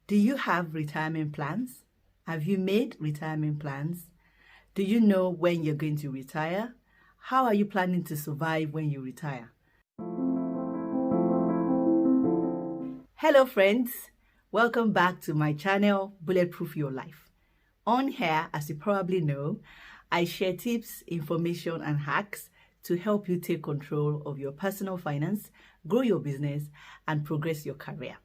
Do you have retirement plans? Have you made retirement plans? Do you know when you're going to retire? How are you planning to survive when you retire? Hello friends, welcome back to my channel, Bulletproof Your Life. On here, as you probably know, I share tips, information and hacks to help you take control of your personal finance, grow your business and progress your career.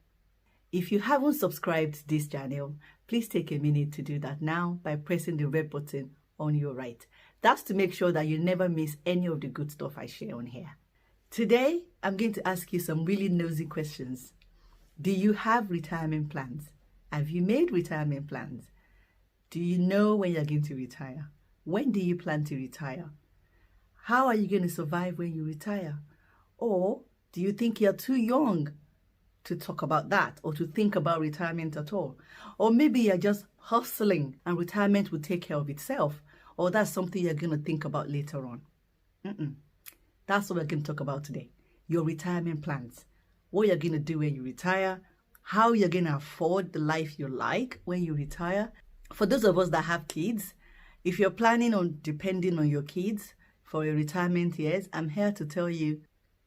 If you haven't subscribed to this channel, please take a minute to do that now by pressing the red button on your right. That's to make sure that you never miss any of the good stuff I share on here. Today, I'm going to ask you some really nosy questions. Do you have retirement plans? Have you made retirement plans? Do you know when you're going to retire? When do you plan to retire? How are you going to survive when you retire? Or do you think you're too young to talk about that or to think about retirement at all? Or maybe you're just hustling and retirement will take care of itself, or that's something you're going to think about later on. That's what we're going to talk about today. Your retirement plans. What you're going to do when you retire, how you're going to afford the life you like when you retire. For those of us that have kids, if you're planning on depending on your kids for your retirement years, I'm here to tell you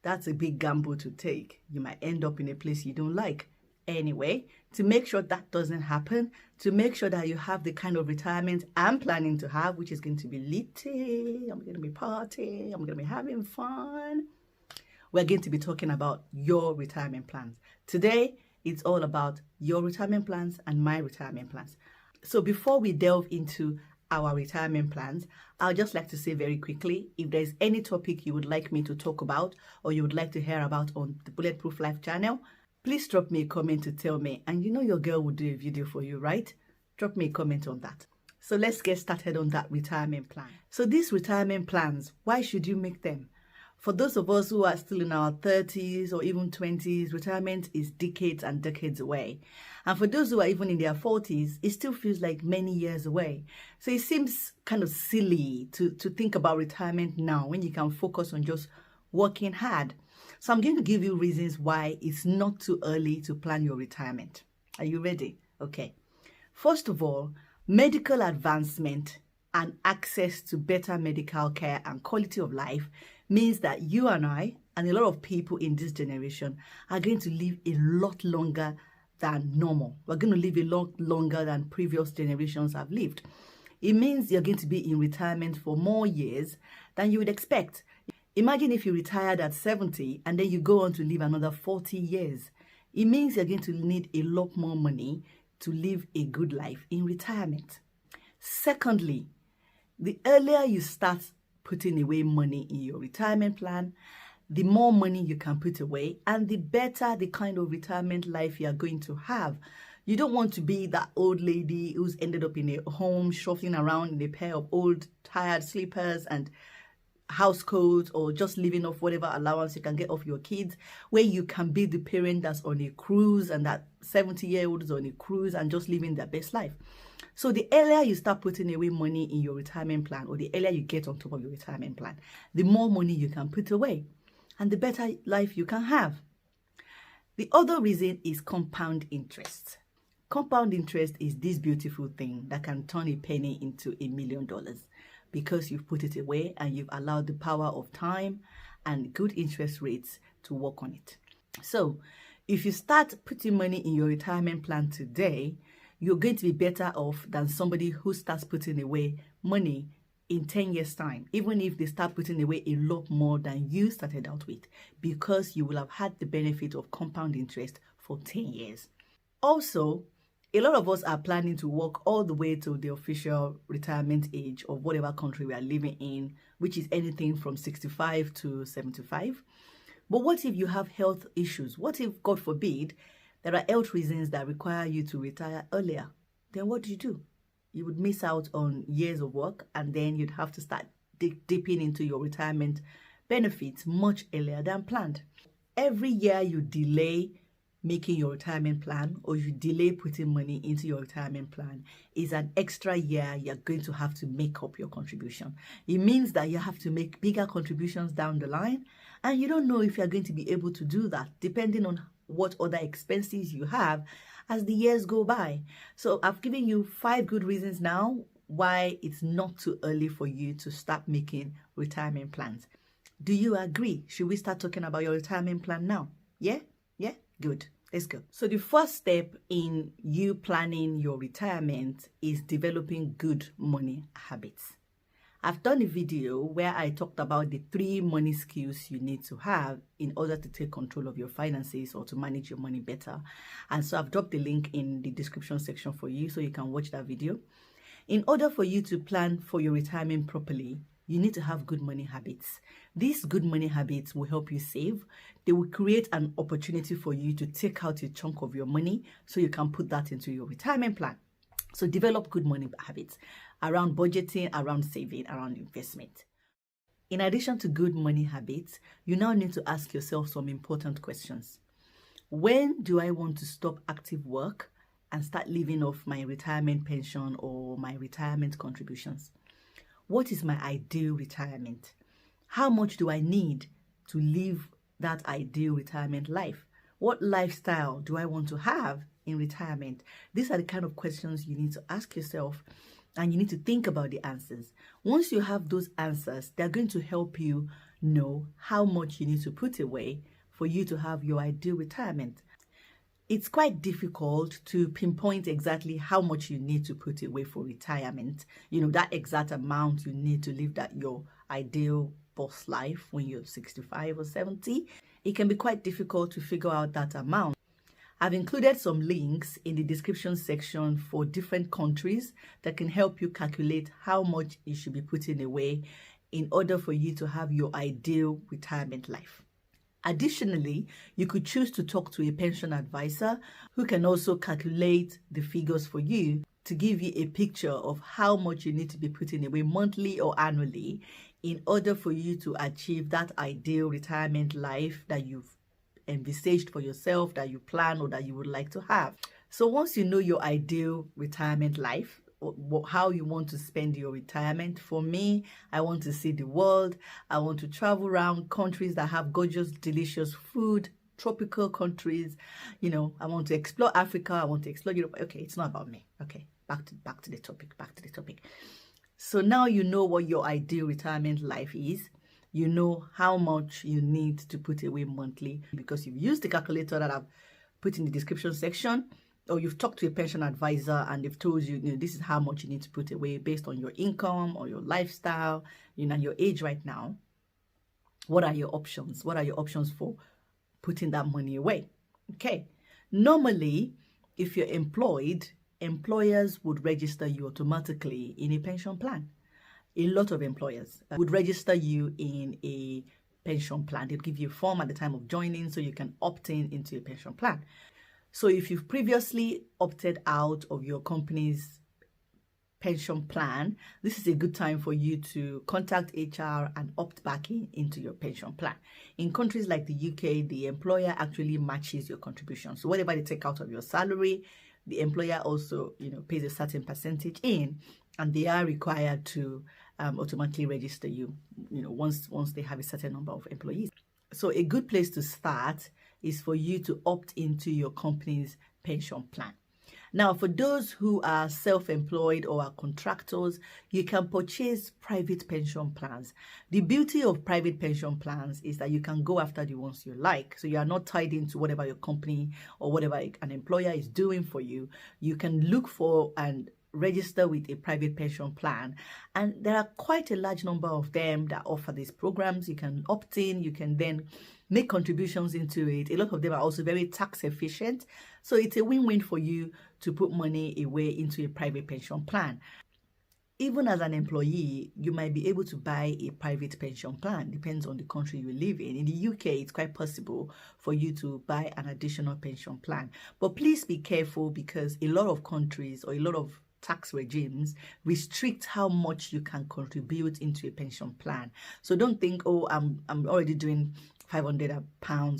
that's a big gamble to take. You might end up in a place you don't like. Anyway, to make sure that doesn't happen, to make sure that you have the kind of retirement I'm planning to have, which is going to be litty, I'm going to be partying, I'm going to be having fun. We're going to be talking about your retirement plans. Today, it's all about your retirement plans and my retirement plans. So before we delve into our retirement plans, I'd just like to say very quickly, if there's any topic you would like me to talk about or you would like to hear about on the Bulletproof Life channel, please drop me a comment to tell me. And you know your girl will do a video for you, right? Drop me a comment on that. So let's get started on that retirement plan. So these retirement plans, why should you make them? For those of us who are still in our 30s or even 20s, retirement is decades and decades away. And for those who are even in their 40s, it still feels like many years away. So it seems kind of silly to think about retirement now when you can focus on just working hard. So I'm going to give you reasons why it's not too early to plan your retirement. Are you ready? Okay. First of all, medical advancement and access to better medical care and quality of life means that you and I and a lot of people in this generation are going to live a lot longer than normal. We're going to live a lot longer than previous generations have lived. It means you're going to be in retirement for more years than you would expect. Imagine if you retired at 70 and then you go on to live another 40 years. It means you're going to need a lot more money to live a good life in retirement. Secondly, the earlier you start putting away money in your retirement plan, the more money you can put away and the better the kind of retirement life you're going to have. You don't want to be that old lady who's ended up in a home shuffling around in a pair of old tired slippers and house coats, or just living off whatever allowance you can get off your kids, where you can be the parent that's on a cruise and that 70-year-old is on a cruise and just living their best life. So the earlier you start putting away money in your retirement plan, or the earlier you get on top of your retirement plan, the more money you can put away and the better life you can have. The other reason is compound interest. Compound interest is this beautiful thing that can turn a penny into $1 million because you've put it away and you've allowed the power of time and good interest rates to work on it. So if you start putting money in your retirement plan today, you're going to be better off than somebody who starts putting away money in 10 years' time, even if they start putting away a lot more than you started out with, because you will have had the benefit of compound interest for 10 years. Also, a lot of us are planning to work all the way to the official retirement age of whatever country we are living in, which is anything from 65 to 75. But what if you have health issues? What if, God forbid, there are health reasons that require you to retire earlier? Then what do? You would miss out on years of work, and then you'd have to start dipping into your retirement benefits much earlier than planned. Every year you delay making your retirement plan, or you delay putting money into your retirement plan, is an extra year you're going to have to make up your contribution. It means that you have to make bigger contributions down the line, and you don't know if you're going to be able to do that, depending on what other expenses you have as the years go by. So I've given you 5 good reasons now why it's not too early for you to start making retirement plans. Do you agree? Should we start talking about your retirement plan now? Yeah? Yeah? Good. Let's go. So the first step in you planning your retirement is developing good money habits. I've done a video where I talked about the 3 money skills you need to have in order to take control of your finances or to manage your money better. And so I've dropped the link in the description section for you so you can watch that video. In order for you to plan for your retirement properly, you need to have good money habits. These good money habits will help you save. They will create an opportunity for you to take out a chunk of your money so you can put that into your retirement plan. So develop good money habits around budgeting, around saving, around investment. In addition to good money habits, you now need to ask yourself some important questions. When do I want to stop active work and start living off my retirement pension or my retirement contributions? What is my ideal retirement? How much do I need to live that ideal retirement life? What lifestyle do I want to have in retirement? These are the kind of questions you need to ask yourself, and you need to think about the answers. Once you have those answers, they're going to help you know how much you need to put away for you to have your ideal retirement. It's quite difficult to pinpoint exactly how much you need to put away for retirement. You know, that exact amount you need to live that your ideal boss life when you're 65 or 70. It can be quite difficult to figure out that amount. I've included some links in the description section for different countries that can help you calculate how much you should be putting away in order for you to have your ideal retirement life. Additionally, you could choose to talk to a pension advisor who can also calculate the figures for you to give you a picture of how much you need to be putting away monthly or annually in order for you to achieve that ideal retirement life that you've envisaged for yourself, that you plan or that you would like to have. So once you know your ideal retirement life, or how you want to spend your retirement. For me, I want to see the world. I want to travel around countries that have gorgeous, delicious food, tropical countries. You know, I want to explore Africa. I want to explore Europe. Okay, it's not about me. Okay, back to the topic. So now you know what your ideal retirement life is. You know how much you need to put away monthly because you've used the calculator that I've put in the description section, or you've talked to a pension advisor and they've told you, this is how much you need to put away based on your income or your lifestyle, and your age right now. What are your options? What are your options for putting that money away? Okay. Normally, if you're employed, employers would register you automatically in a pension plan. A lot of employers would register you in a pension plan. They'll give you a form at the time of joining so you can opt in into a pension plan. So if you've previously opted out of your company's pension plan, this is a good time for you to contact HR and opt back into your pension plan. In countries like the UK, the employer actually matches your contribution. So whatever they take out of your salary, the employer also, pays a certain percentage in, and they are required to automatically register you, once they have a certain number of employees. So a good place to start is for you to opt into your company's pension plan. Now, for those who are self-employed or are contractors, you can purchase private pension plans. The beauty of private pension plans is that you can go after the ones you like. So you are not tied into whatever your company or whatever an employer is doing for you. You can look for and register with a private pension plan, and there are quite a large number of them that offer these programs. You can opt in, you can then make contributions into it. A lot of them are also very tax efficient, so it's a win-win for you to put money away into a private pension plan. Even as an employee, you might be able to buy a private pension plan. Depends on the country you live in. In the UK, it's quite possible for you to buy an additional pension plan. But please be careful, because a lot of countries or a lot of tax regimes restrict how much you can contribute into a pension plan. So don't think, oh, I'm already doing £500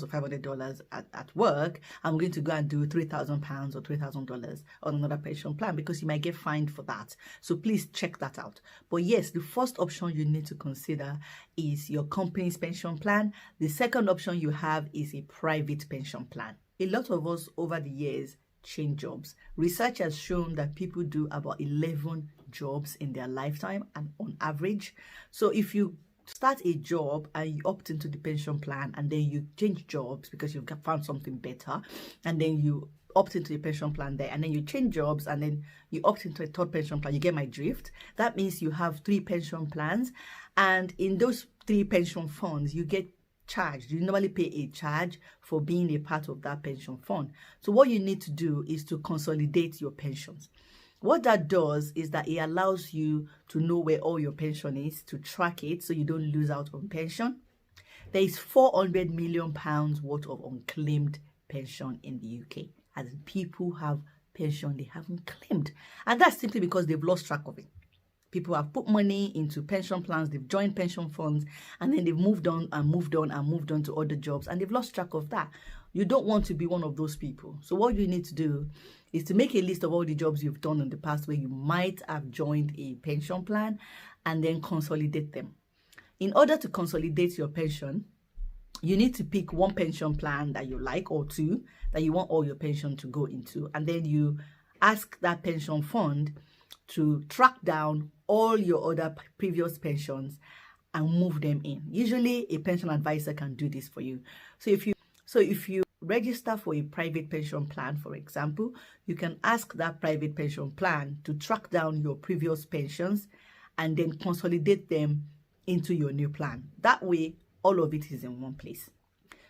or $500 at work, I'm going to go and do £3,000 or $3,000 on another pension plan, because you might get fined for that. So please check that out. But yes, the first option you need to consider is your company's pension plan. The second option you have is a private pension plan. A lot of us over the years change jobs. Research has shown that people do about 11 jobs in their lifetime and on average. So if you start a job and you opt into the pension plan and then you change jobs because you've found something better, and then you opt into the pension plan there, and then you change jobs and then you opt into a third pension plan, you get my drift. That means you have 3 pension plans, and in those 3 pension funds you get charged. You normally pay a charge for being a part of that pension fund. So what you need to do is to consolidate your pensions. What that does is that it allows you to know where all your pension is, to track it so you don't lose out on pension. There is £400 million worth of unclaimed pension in the UK, as people have pension they haven't claimed, and that's simply because they've lost track of it. People have put money into pension plans, they've joined pension funds, and then they've moved on and moved on and moved on to other jobs, and they've lost track of that. You don't want to be one of those people. So what you need to do is to make a list of all the jobs you've done in the past where you might have joined a pension plan, and then consolidate them. In order to consolidate your pension, you need to pick one pension plan that you like, or 2 that you want all your pension to go into, and then you ask that pension fund to track down all your other previous pensions and move them in. Usually a pension advisor can do this for you. So if you register for a private pension plan, for example, you can ask that private pension plan to track down your previous pensions and then consolidate them into your new plan. That way all of it is in one place.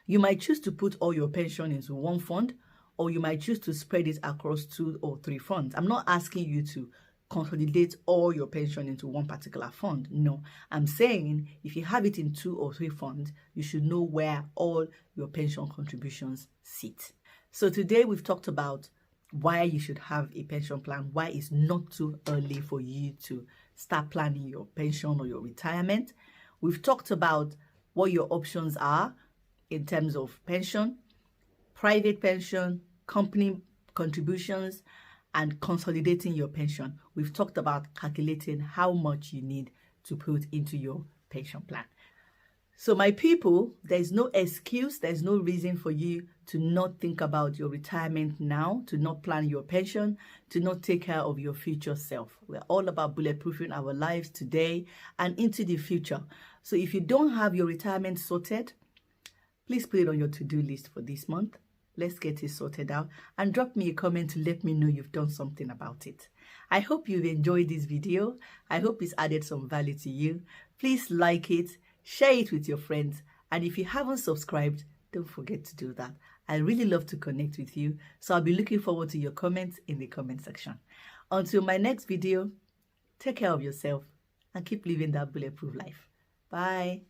You might choose to put all your pension into one fund, or you might choose to spread it across 2 or 3 funds. I'm not asking you to consolidate all your pension into one particular fund. No, I'm saying if you have it in 2 or 3 funds, you should know where all your pension contributions sit. So today we've talked about why you should have a pension plan, why it's not too early for you to start planning your pension or your retirement. We've talked about what your options are in terms of pension, private pension, company contributions, and consolidating your pension. We've talked about calculating how much you need to put into your pension plan. So my people, there's no excuse, there's no reason for you to not think about your retirement now, to not plan your pension, to not take care of your future self. We're all about bulletproofing our lives today and into the future. So if you don't have your retirement sorted, please put it on your to-do list for this month. Let's get it sorted out, and drop me a comment to let me know you've done something about it. I hope you've enjoyed this video. I hope it's added some value to you. Please like it, share it with your friends, and if you haven't subscribed, don't forget to do that. I really love to connect with you, so I'll be looking forward to your comments in the comment section. Until my next video, take care of yourself and keep living that bulletproof life. Bye.